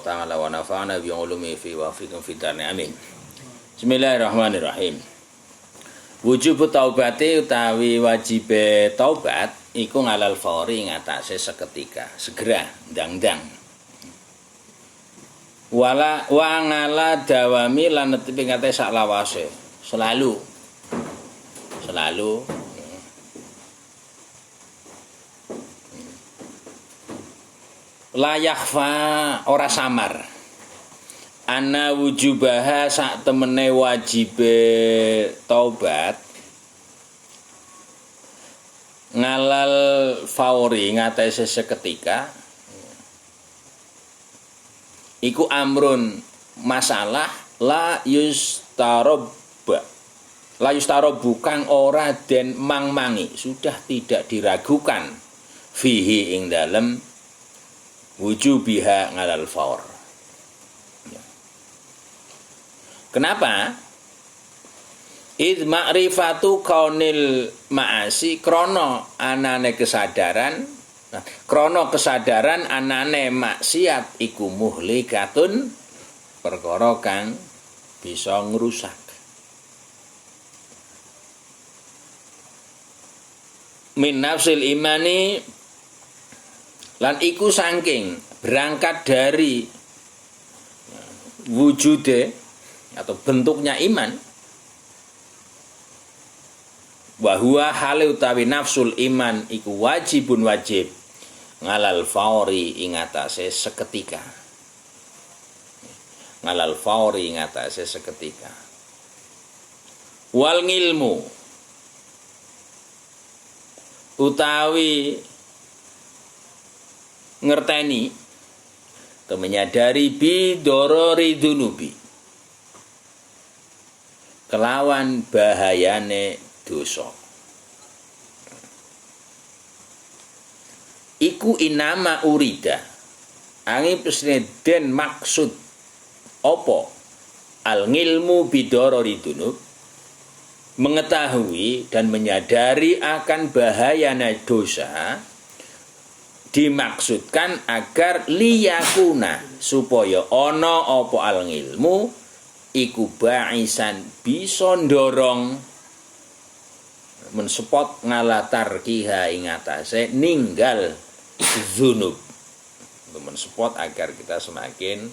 taala wa nafa'ana bi ulumi fi wa fikum fid amin. Bismillahirrahmanirrahim. Wujub taubati utawi wajibe taubat iku ngalal fauri ngatasé seketika, segera, ndang-ndang. Wala wa ngala dawami lan netepi ngate sak lawase, selalu. La yakhfa ora samar. Ana wujubaha sak temene wajibe taubat ngalal fauri ngatese seketika iku amrun masalah la yustarobu kang ora den mangmangi, sudah tidak diragukan fihi ing dalem wujubiha ngalal faur. Kenapa? Id ma'rifatu kaunil ma'asi krono anane kesadaran. Nah, krono kesadaran anane maksiat iku muhlikatun, perkara kang bisa ngrusak. Min nafsil imani lan iku saking berangkat dari wujude atau bentuknya iman, bahwa hal utawi nafsul iman iku wajibun wajib ngalal fauri ing atase seketika. Ngalal fauri ing atase seketika. Wal ngilmu utawi ngerteni atau menyadari bidorori dunubi kelawan bahayane dosa iku inama urida angin pesne den maksud opo al ngilmu bidorori dunub, mengetahui dan menyadari akan bahayane dosa, dimaksudkan agar liyakuna supaya ana opo al ngilmu iku ba'isan bisa ndorong mensupport ngalatar kiha ing atase ninggal dzunub, untuk mensupport agar kita semakin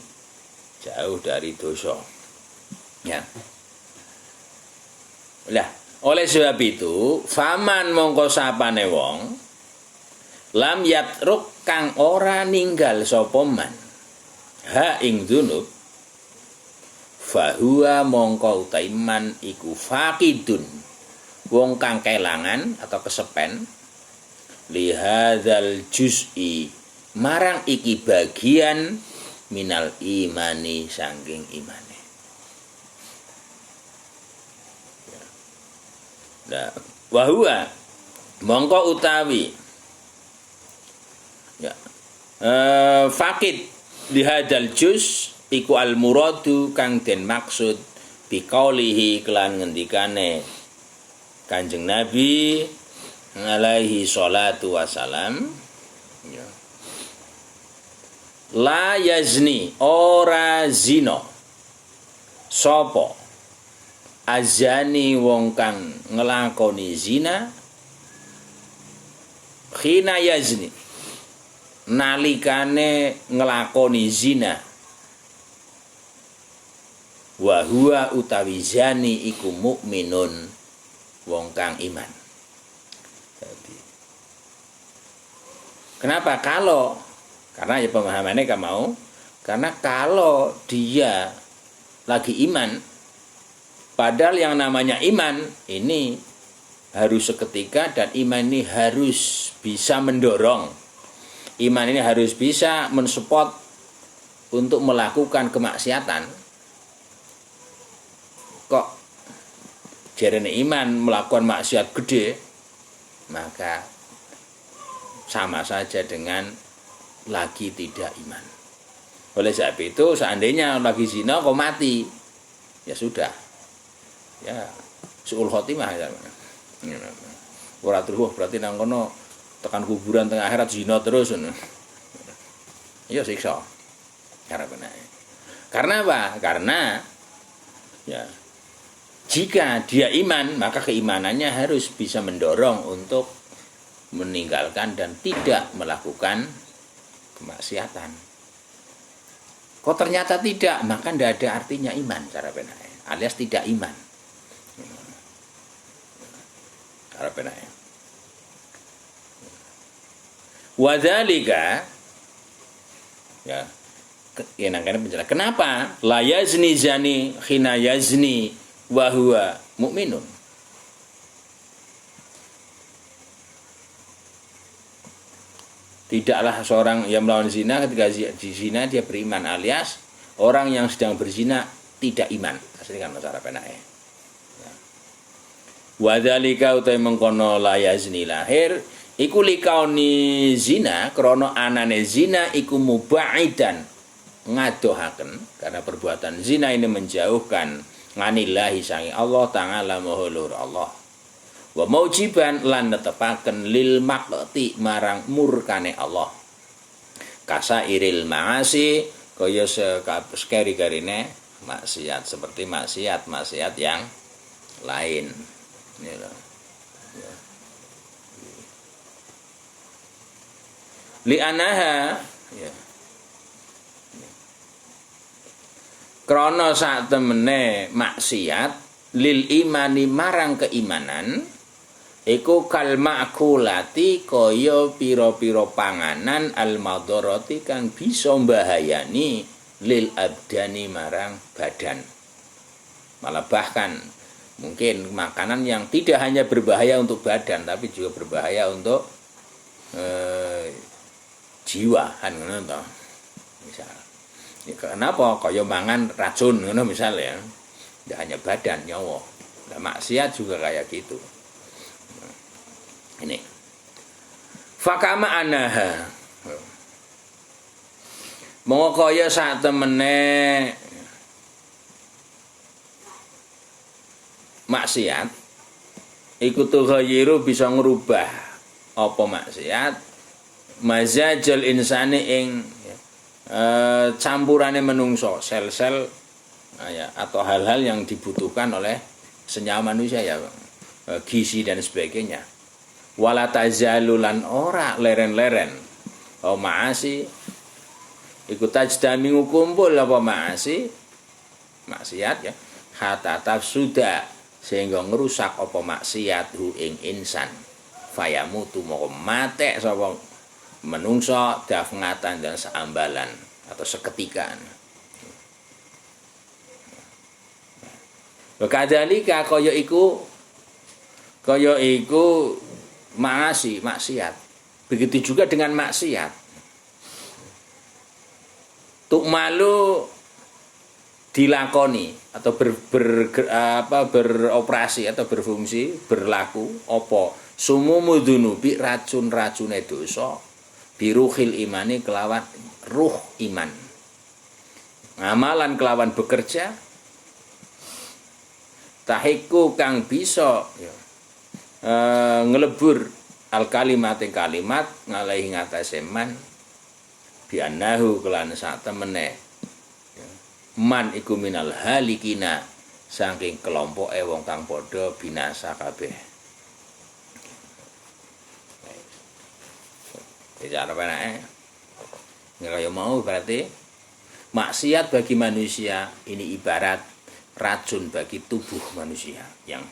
jauh dari dosa. Ya. Lah, oleh sebab itu, faman mongko sapane wong lam yatruk kang ora ninggal sapa man ha ing dzunub, fahuwa mongko utaiman iku faqidun, wong kang kelangan atau kesepen lihadzal juz'i marang iki bagian minal imani saking imane. Nah, wahuwa mongko utawi ya faqid lihadzal juz' iku al muradu kang den maksud biqaulihi kelan ngendikane Kanjeng Nabi alaihi salatu wasalam, ya. La yazni ora zina sapa azani wong kang nglakoni zina khina yazni nalikane nglakoni zina wa huwa utawi zani iku mukminun wong kang iman. Jadi, kenapa? Karena ya pemahamannya kan mau, karena kalau dia lagi iman, padahal yang namanya iman ini harus seketika, dan iman ini harus bisa mendorong, iman ini harus bisa mensupport untuk melakukan kemaksiatan. Kok jarene iman melakukan maksiat gede, maka sama saja dengan lagi tidak iman. Oleh sebab itu, seandainya lagi zina kok mati, ya sudah, ya suul khotimah ya. Ora terus berarti nang kono tekan kuburan tengah akhirat zina terus. Ya siksa. Karena apa? Karena ya jika dia iman, maka keimanannya harus bisa mendorong untuk meninggalkan dan tidak melakukan kemaksiatan. Kok ternyata tidak, maka tidak ada artinya iman cara penanya, alias tidak iman. Cara penanya. Wadzalika ya nangkane penjelasan. Kenapa? La yazni zani khina yazni wa huwa mukminun. Tidaklah seorang yang melawan zina ketika di zina dia beriman, alias orang yang sedang berzina tidak iman. Asli kan masalah penake. Ya. Wa dzalika utai mengkono la yazni lahir iku likauni zina krana anane zina iku mubaidan ngadohaken, karena perbuatan zina ini menjauhkan nganillahi sangi Allah ta'ala maha luhur Allah. Wa maujiban lan netepaken lil maqti marang murkane Allah. Kasairil ma'asi kaya sekari-karine maksiat, seperti maksiat yang lain. Ya. Li anaha ya. Krana sak temene maksiat lil imani marang keimanan iku kal makulati kaya pira-pira panganan al madharati kang bisa mbahayani lil abdani marang badan. Malah bahkan mungkin makanan yang tidak hanya berbahaya untuk badan tapi juga berbahaya untuk jiwa kan ngono to. Misal. Ya, kenapa kaya mangan racun ngono misalnya. Tidak hanya badan, nyawa. Nah, maksiat juga kayak gitu. Ini. Fakama anaha. Mongko kaya sak temene maksiat iku tughayyiru bisa ngerubah apa maksiat mazajal insani ing campurane menungso, sel-sel ya, atau hal-hal yang dibutuhkan oleh senyawa manusia ya, gizi dan sebagainya. Wala tazalulan ora leren-leren oh maasi iku tajdami kumpul apa maasi maksiat ya hatta tafsuda sehingga ngerusak apa maksiat hu ing insan fayamutu moko mate sapa menungso dafngatan dan seambalan atau seketika. Kadhalika kaya iku maasi maksiat. Begitu juga dengan maksiat. Tukmalu dilakoni atau beroperasi atau berfungsi berlaku apa sumumu dzunubi racun-racune dosa biruhil imani kelawan ruh iman. Ngamalan kelawan bekerja tahiku kang bisa ya, ngelebur al kalimat ngalahi ngatasé man biannahu kelan sak temene ya, man iku minal halikina saking kelompoke wong kang padha binasa kabeh. Bicara penake kaya mau berarti maksiat bagi manusia ini ibarat racun bagi tubuh manusia yang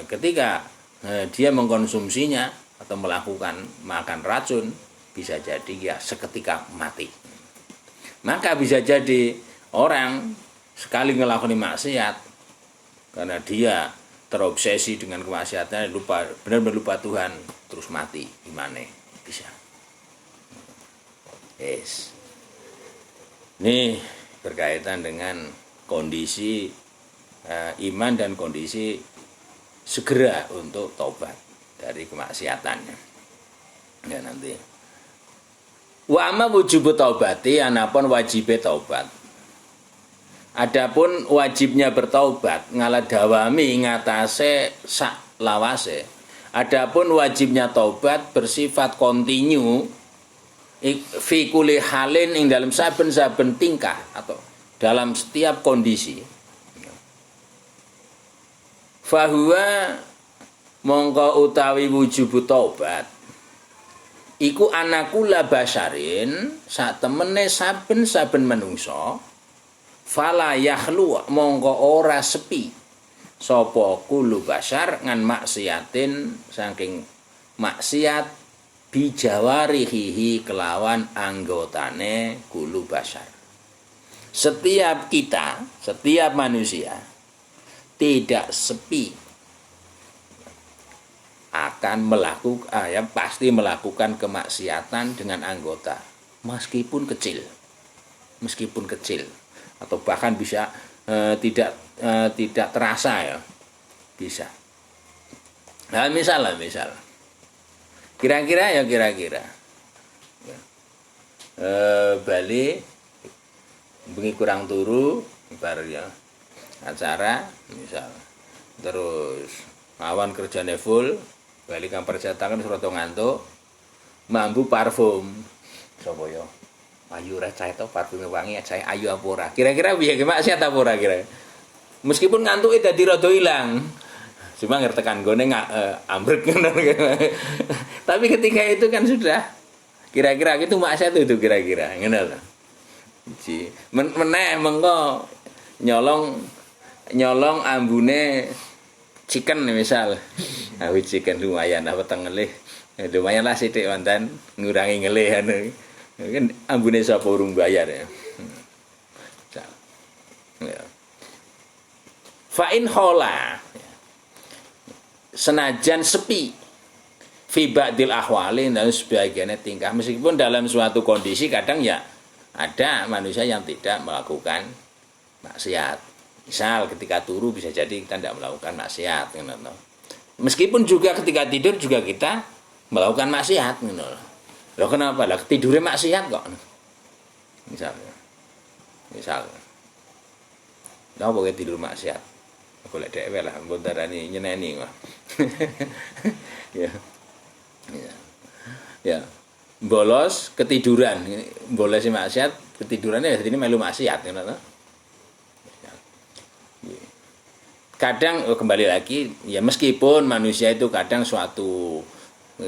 ketika dia mengkonsumsinya atau melakukan makan racun bisa jadi ya seketika mati. Maka bisa jadi orang sekali ngelakoni maksiat karena dia terobsesi dengan kemaksiatan lupa benar-benar lupa Tuhan terus mati imane bisa. Yes. Ini berkaitan dengan kondisi iman dan kondisi segera untuk taubat dari kemaksiatannya. Ya nanti. Wa amma wujubu taubati anapun wajibe taubat. Adapun wajibnya bertaubat ngaladawami ngatasé sak lawase. Adapun wajibnya taubat bersifat kontinu fi kulli halin ing dalam saben-saben tingkah atau dalam setiap kondisi. Fahuwa mongko utawi wujubu taubat iku anakula basyarin sak temene saben-saben manungsa fala yakhlu mongko ora sepi sapa kulu basyar ngan maksiatin saking maksiat bijawarihi kelawan anggotane kulu basyar. Setiap kita, setiap manusia tidak sepi akan melakukan pasti melakukan kemaksiatan dengan anggota meskipun kecil atau bahkan bisa tidak terasa ya bisa. Nah misal kira-kira Bali bengi kurang turu bar ya acara misal terus awan kerjane full balik kang percetakan surat ngantuk mambu parfum sapa ya ayu ra cah to parfume wangi cah ayu apa ora kira-kira piye ge maksiat apa ora kira meskipun ngantuke dadi rada ilang cuma ngertekan gone ambrek tapi ketika itu kan sudah kira-kira itu maksiat itu kira-kira ngono lho ji meneh mengko nyolong ambune chicken misal awi chicken lumayan apa tengelih lumayan lah sithik wonten ngurangi ngelih anu kan ambune sapa urung bayar ya fa in hola senajan sepi fi ba'dil ahwali dan sebagiannya tingkah meskipun dalam suatu kondisi kadang ya ada manusia yang tidak melakukan maksiat. Misal ketika turu bisa jadi kita tidak melakukan maksiat. Meskipun juga ketika tidur juga kita melakukan maksiat. Loh kenapa? Lah tidurnya maksiat kok. Misal. Nah pokoknya tidur maksiat. Aku lihat dhewe lah, mbok darani nyeneni mah. Ya. Bolos ketiduran, bolos maksiat, ketidurannya jadi melu maksiat ngono. Kadang kembali lagi ya meskipun manusia itu kadang suatu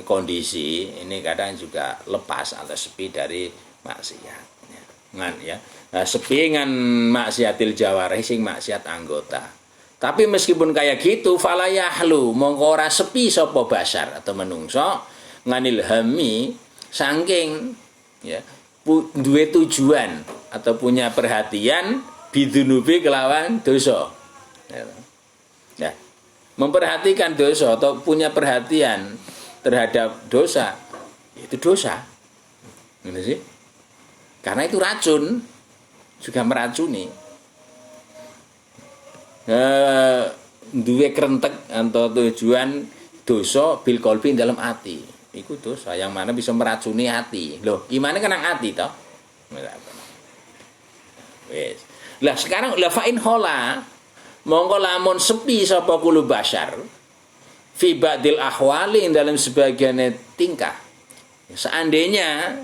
kondisi ini kadang juga lepas atau sepi dari maksiat ya. Sepi ngan maksiatil jawarih sing maksiat anggota. Tapi meskipun kayak gitu fala yahlu mongko ora sepi sapa basar atau menungso nganil hami saking ya duwe tujuan atau punya perhatian bidunubi kelawan dosa. Ya, memperhatikan dosa atau punya perhatian terhadap dosa, itu dosa. Ini sih. Karena itu racun, juga meracuni. Duwe krentek atau tujuan dosa bil qalbi dalam hati. Itu dosa yang mana bisa meracuni hati. Loh, gimana kan nang hati toh? Wes. Lah sekarang la fa'in hola mongko lamun sepi sapa kulo basyar fi ba'dil ahwali dalam sebagian tingkah. Seandainya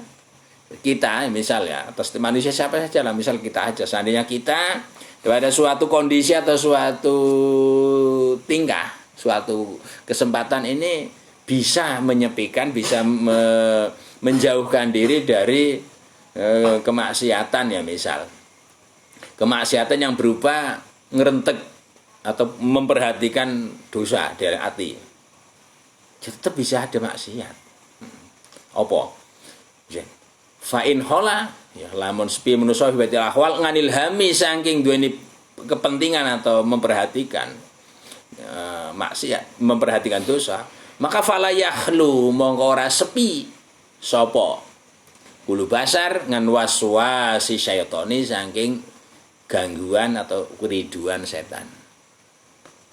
kita misal ya atas manusia siapa saja lah misal kita aja seandainya kita pada suatu kondisi atau suatu tingkah suatu kesempatan ini bisa menyepikan bisa menjauhkan diri dari kemaksiatan ya misal kemaksiatan yang berupa ngerentek atau memperhatikan dosa dari hati tetap bisa ada maksiat apa fa'in hola ya lamun sepi manusa batil ahwal nganil hami saking duweni kepentingan atau memperhatikan maksiat memperhatikan dosa maka fala yakhlu mongko ora sepi sapa kulu basar ngan waswasi syaitani saking gangguan atau keriduan setan.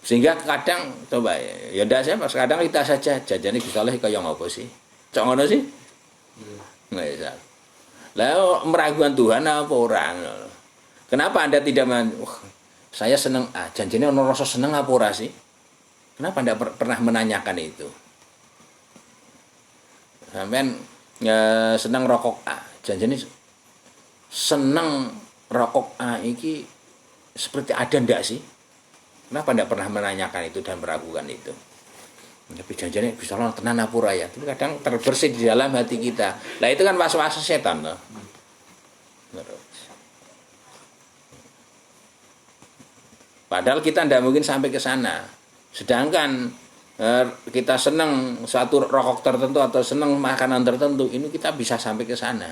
Sehingga kadang coba ya ndak saya pas kadang kita saja jajane Gusti Allah kaya ngopo sih? Cok ngono sih? Nggak bisa. Lah meragukan Tuhan apa orang? Kenapa Anda tidak saya senang janjane ono rasa seneng apa ora sih? Kenapa Anda pernah menanyakan itu? Sampean seneng rokok A. Janjane seneng rokok A iki seperti ada ndak sih? Kenapa ndak pernah menanyakan itu dan meragukan itu? Tapi janjane Gusti Allah tenan apa ya? Tapi kadang terbersit di dalam hati kita. Lah itu kan was-was setan loh. Padahal kita ndak mungkin sampai ke sana. Sedangkan kita senang suatu rokok tertentu atau senang makanan tertentu, ini kita bisa sampai ke sana.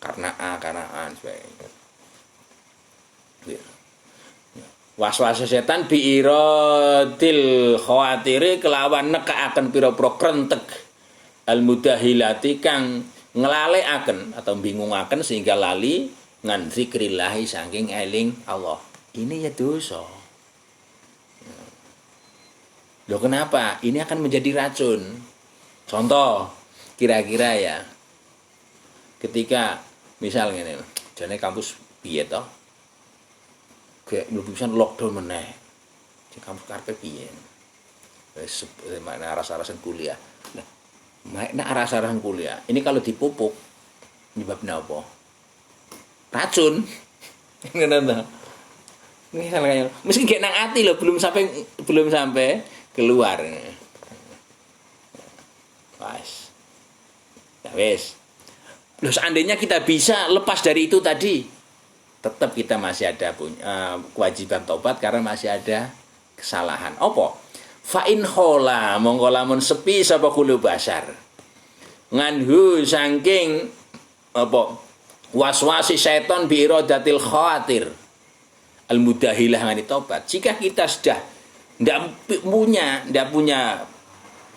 Karena A sebagainya. Was-was setan biiradil khawatiri kelawan nekaaken pira-pira krentek al-mudahilati kang nglalekaken atau bingungaken sehingga lali ngan zikrillah saking eling Allah. Ini ya dosa. Loh kenapa? Ini akan menjadi racun. Contoh, kira-kira ya, ketika misalnya ini, jane kampus piye toh? Kayak mlebu lockdown meneh. Di kampus karepe piye? Wis mana rasa-rasan kuliah. Nah, rasa-rasan kuliah. Ini kalau dipupuk nyebabnya apa? Racun. Ngono to. Misalnya, mesti kayak nang ati loh, belum sampai keluar. Wes. Loh seandainya kita bisa lepas dari itu tadi, tetap kita masih ada kewajiban tobat karena masih ada kesalahan. Apa? Fa in khola mongko lamun sepi sapa kulo basar. Nganhu saking apa? Waswasi setan bi iradatil khawatir. Al-mudahilah ngani tobat. Jika kita sudah tidak punya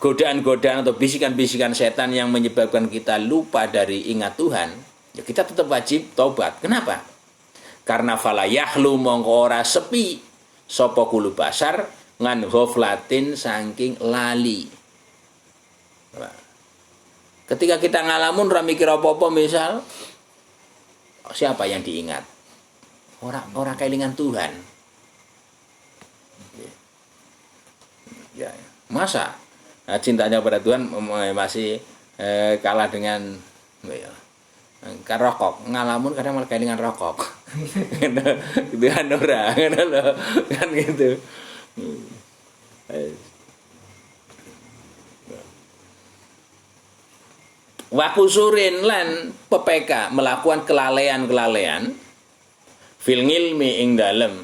godaan-godaan atau bisikan-bisikan setan yang menyebabkan kita lupa dari ingat Tuhan, ya kita tetap wajib tobat. Kenapa? Karena fala yahlu mongko ora sepi sapa kulo basar ngan ghaflatin saking lali. Ketika kita ngalamun ora mikir apa-apa misal, siapa yang diingat? Orang kelingan Tuhan. Ya, masa cintanya pada Tuhan masih kalah dengan rokok. Ngalamun kadang malah kelingan rokok. Itu kan ora, kan gitu. Wakusurin lan PPK melakukan kelalaian fil ngilmi ing dalem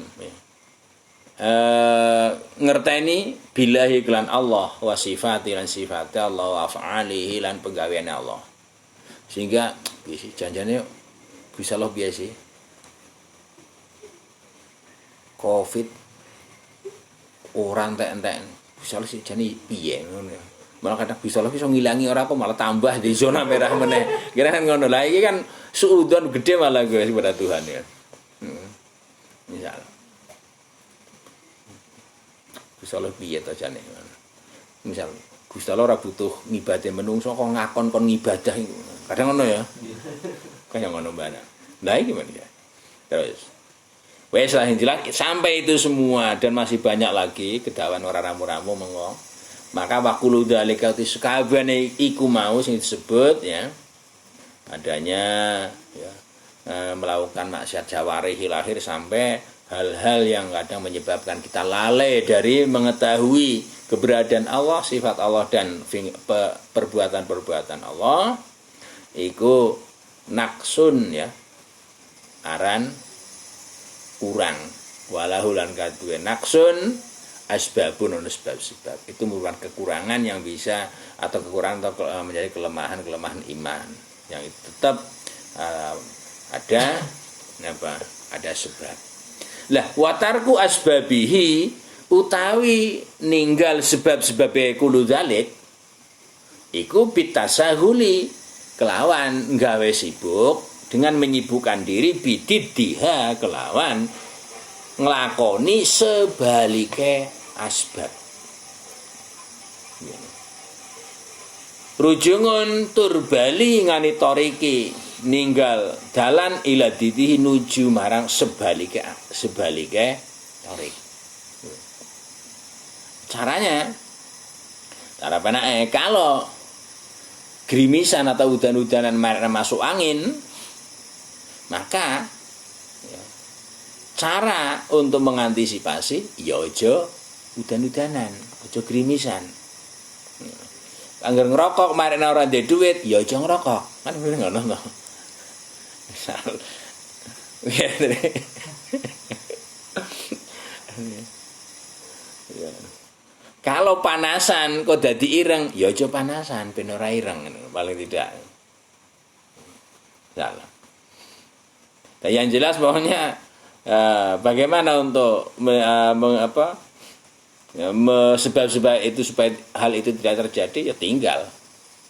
ngerteni billahi kelan Allah wa sifati lan sifate Allah wa af'alihi lan penggaweane Allah. Sehingga bisi janjane bisa loh biasa Covid orang entek-entek bisa loh sih jane piye ngono. Malah kadang bisa loh iso ngilangi ora apa malah tambah di zona merah meneh. Kira kan ngono. Lah iki kan suudzon gede malah gue pada Tuhan ya. Misal Gusti Allah piye to jane. Misal Gusti Allah ora butuh ngibadhe menungso kok ngakon kon ngibadah iku. Kadang ngono ya. Kaya ngono banget. Lah iki gimana ya? Terus wes lah jelas sampai itu semua dan masih banyak lagi kedawan ora ramu-ramu mengko. Maka waqulu dzalika tisqabane iku mau sing disebut ya. Adanya ya melakukan maksiat jawarihi lahir sampai hal-hal yang kadang menyebabkan kita lalai dari mengetahui keberadaan Allah, sifat Allah dan perbuatan-perbuatan Allah. Iku naksun ya. Aran kurang. Walahu lan kadue naksun asbabun sebab-sebab. Itu merupakan kekurangan yang bisa atau kekurangan atau menjadi kelemahan-kelemahan iman yang itu tetap ada sebab. Lah watarku asbabihi utawi ninggal sebab-sebabe kulo dzalik iku bitasahuli kelawan gawe sibuk dengan menyibukkan diri bididdiha kelawan nglakoni sebalike asbab. Rujungun turbali ngani toriki ninggal dalan ila ditihi nuju marang sebalike torik. Cara penake kalau gerimisan atau udan-udanan masuk angin, maka ya, cara untuk mengantisipasi ya aja udan-udanan, aja gerimisan. Angger ngerokok marek ora ndek duit, ya aja ngerokok. Kan ngono to. Misal. Kalau panasan kok dadi ireng, ya aja panasan ben ora ireng paling tidak. Salah. Nah, yang jelas pokoknya bagaimana untuk sebab-sebab itu supaya hal itu tidak terjadi, ya tinggal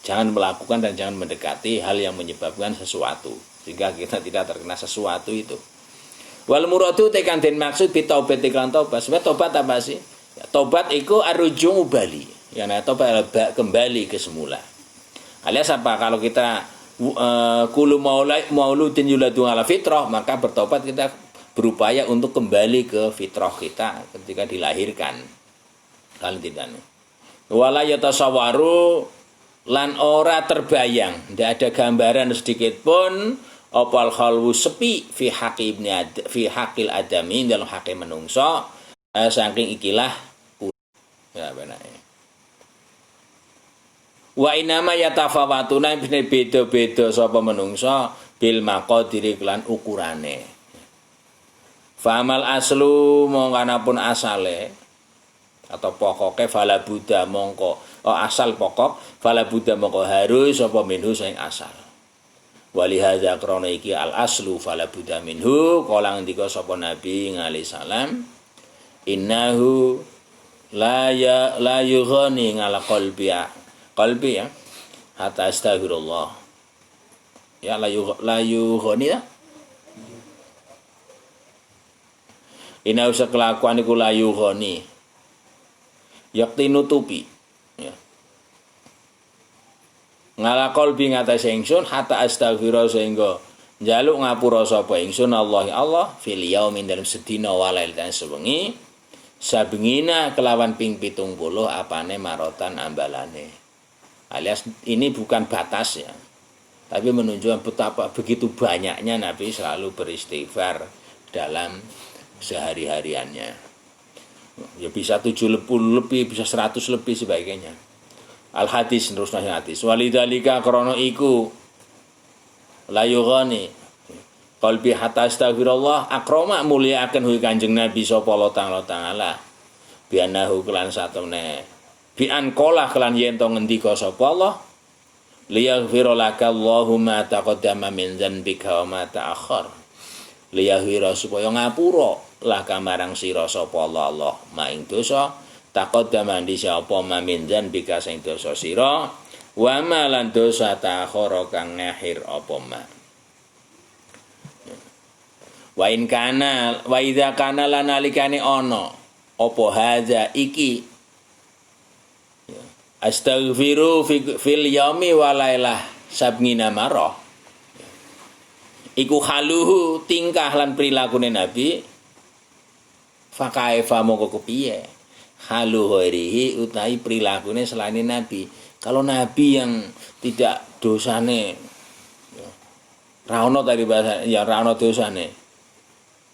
jangan melakukan dan jangan mendekati hal yang menyebabkan sesuatu sehingga kita tidak terkena sesuatu itu. Wal muradu tekan den maksud bi taubat iklan taubat. Sebab tobat apa sih? Ya, tobat iku arujung bali. Ya nah tobat kembali ke semula. Alias apa? Kalau kita kulu mauludin yuladu ala fitrah, maka bertobat kita berupaya untuk kembali ke fitrah kita ketika dilahirkan. Kalian tidak. Wala yatasawwaru lan ora terbayang, tidak ada gambaran sedikit pun opal khalwu sepi fi haqil adami dalam haqi menungso saking ikilah ya benar. Wa inama yatafawatuna beda-beda sapa menungso bil maqadiri lan ukurane. Famal aslu mongkanapun asale atau pokoknya fala buddha mongko asal pokok fala buddha mongko harus sapa minhu sing asal. Wali hadza krana iki al aslu fala buddha minhu kala ngendika sapa Nabi ngalih salam innahu la yughani ngala qalbi ya hatta astaghfirullah ya la yughani ya inna usah kelakuan iku la yughani yakti nutupi ya ngala qalbi ngatas ingsun hatta astaghfirullah sehingga njaluk ngapura sapa ingsun Allah fil yaumin dalam sedina walail dan sewengi sabengina kelawan ping 70 apane marotan ambalane. Alias ini bukan batas ya, tapi menunjukkan betapa begitu banyaknya Nabi selalu beristighfar dalam sehari-hariannya. Ya bisa 70 lebih, bisa 100 lebih sebagainya. Al hadis terusnya hadis. Walidalika krono iku la yughani qalbi hatta astaghfirullah akrama mulia akan hu Kanjeng Nabi sapa Allah taala bianahu kelan satune bi anqala kelan yen to ngendika sapa Allah liyaghfira laka Allahumma taqaddama min dzanbika wa ma ta'akhkhar liyaghfira supaya ngapura lah kamarang sira sapa Allah ma ing dosa taqaddama di sapa ma min dzanbika sing dosa sira wa ma lan dosa ta'akhkhara kang ngakhir apa ma wa in kana wa idza kana lan alikane ana apa hadza iki astaghfiru fil yaumi wa lailah sabngina marah iku haluhu tingkah lan prilakune Nabi fakaifa mongko kepiye halu ghairihi utahi prilakune selain Nabi. Kalau Nabi yang tidak dosane ya ra ono tadi bahasa ya ra ono dosane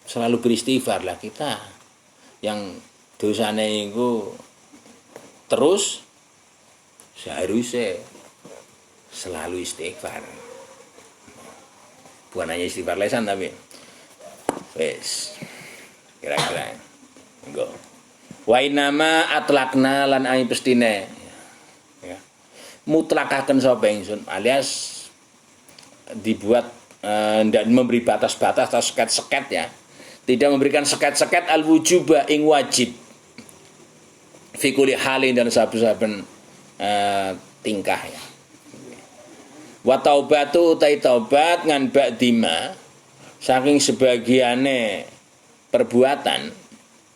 selalu beristighfar lah kita yang dosane itu terus seharusnya selalu istighfar. Bukan hanya istighfar lesan tapi wes kira-kira enggak. Wa inama atlakna lan ai pestine ya. Mutlakaken sapa ingsun alias dibuat tidak memberi batas-batas atau seket-seket ya. Tidak memberikan seket-seket al-wujuba ing wajib fi kulli halin dan saben-saben tingkah ya. Wa taubatu utai taubat ngan ba'dima saking sebagiane perbuatan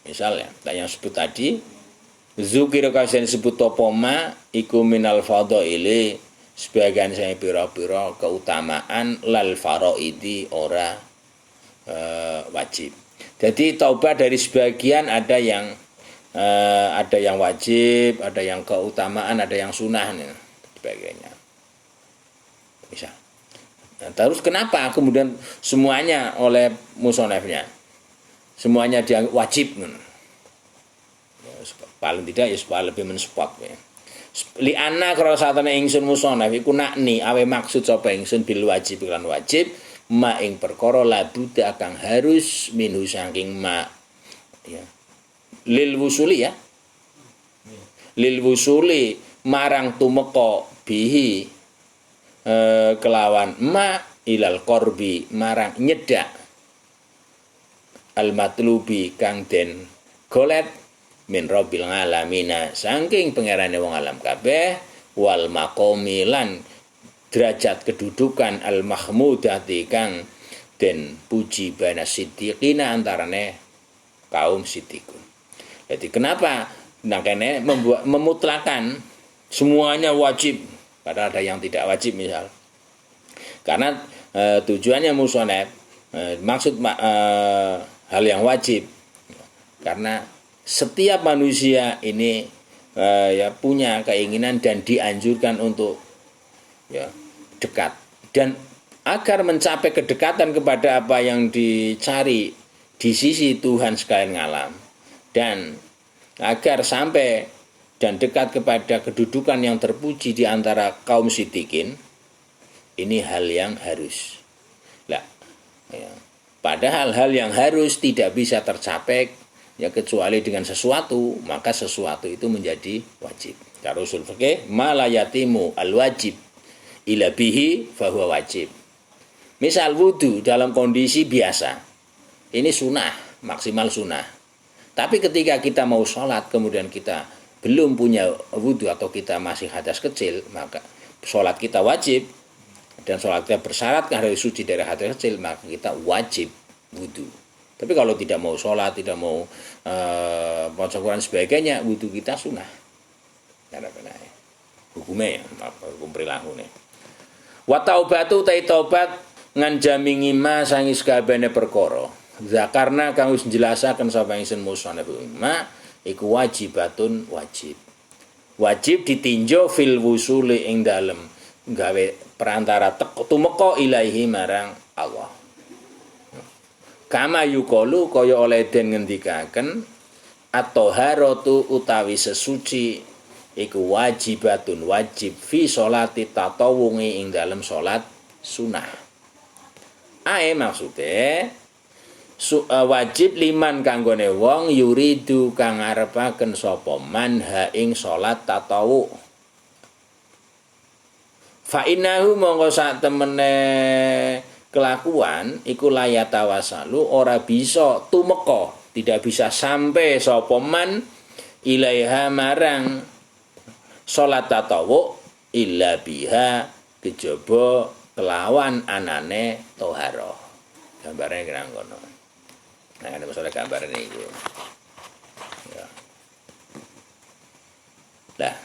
misalnya yang sebut tadi zukir kasen sebut topoma iku minal fadhaili sebagian saya pira-pira keutamaan lal faraidi ora wajib. Jadi taubat dari sebagian ada yang wajib, ada yang keutamaan, ada yang sunnah nih, sebagainya. misal. Nah, terus kenapa kemudian semuanya oleh musonefnya semuanya dia wajib? Ya, paling tidak ya supaya lebih mensupport ya. Li anna karo satane ingsun musonef iku nakni awe maksud sapa ingsun bil wajib lan wajib ma ing perkara labuda kang harus minhu saking ma ya. Lil wusuli ya. Lil wusuli marang tumeka bihi kelawan ma ilal korbi marang nyedak al matlubi kang den golet min rabbil alamina saking pangerane wong alam kabeh wal maqami lan derajat kedudukan al mahmudati kang den puji bana siddiqina antarane kaum siddiqun. Jadi kenapa kene memutlakan semuanya wajib padahal ada yang tidak wajib misal. Karena tujuannya musonef maksud hal yang wajib karena setiap manusia ini ya punya keinginan dan dianjurkan untuk ya dekat dan agar mencapai kedekatan kepada apa yang dicari di sisi Tuhan sekalian alam dan agar sampai dan dekat kepada kedudukan yang terpuji di antara kaum siddiqin ini hal yang harus. Lah, ya. Padahal hal yang harus tidak bisa tercapai ya kecuali dengan sesuatu, maka sesuatu itu menjadi wajib. Karo usul fikih malayatimu al-wajib ila bihi fahuwa wajib. Misal wudu dalam kondisi biasa. Ini sunnah, maksimal sunnah. Tapi ketika kita mau sholat kemudian kita belum punya wudu atau kita masih hadas kecil, maka sholat kita wajib dan sholat kita bersyarat harus suci dari hadas kecil, maka kita wajib wudu. Tapi kalau tidak mau sholat, tidak mau maca Quran sebagainya, wudu kita sunnah. Karena hukumnya ya, hukum perilaku nih. Wa taubatu ta taubat nganjamingi ma sangi sakabehane perkara. Zakarna kang wis njelasaken sapa ingsun musannaf ma iku wajibatun wajib. Wajib ditinjau fil wusuli ing dalem gawe perantara tumeka ilahi marang Allah. Kama yuqalu kaya oleh den ngendikaken at-taharatu utawi sesuci iku wajibatun wajib fi sholati tatawungi ing dalem salat sunah. Ae maksude wajib liman kanggone wong yuridu kang ngarepaken sapa man ha ing salat tatawu. Fa innahu mongko sak temene kelakuan iku layatawasalu ora bisa tumeka, tidak bisa sampai sapa man ilaiha marang salat tatawu illa biha kejaba kelawan anane toharo. Gambare kira ngono. Nah, ada masalah gambar ini gitu. Ya. Lah,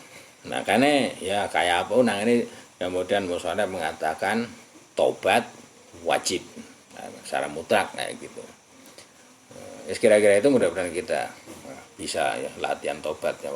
makanya ya kayak apa nang ini kemudian musonef mengatakan tobat wajib nah, secara mutlak kayak gitu. Kira-kira itu mudah-mudahan kita bisa ya latihan tobat ya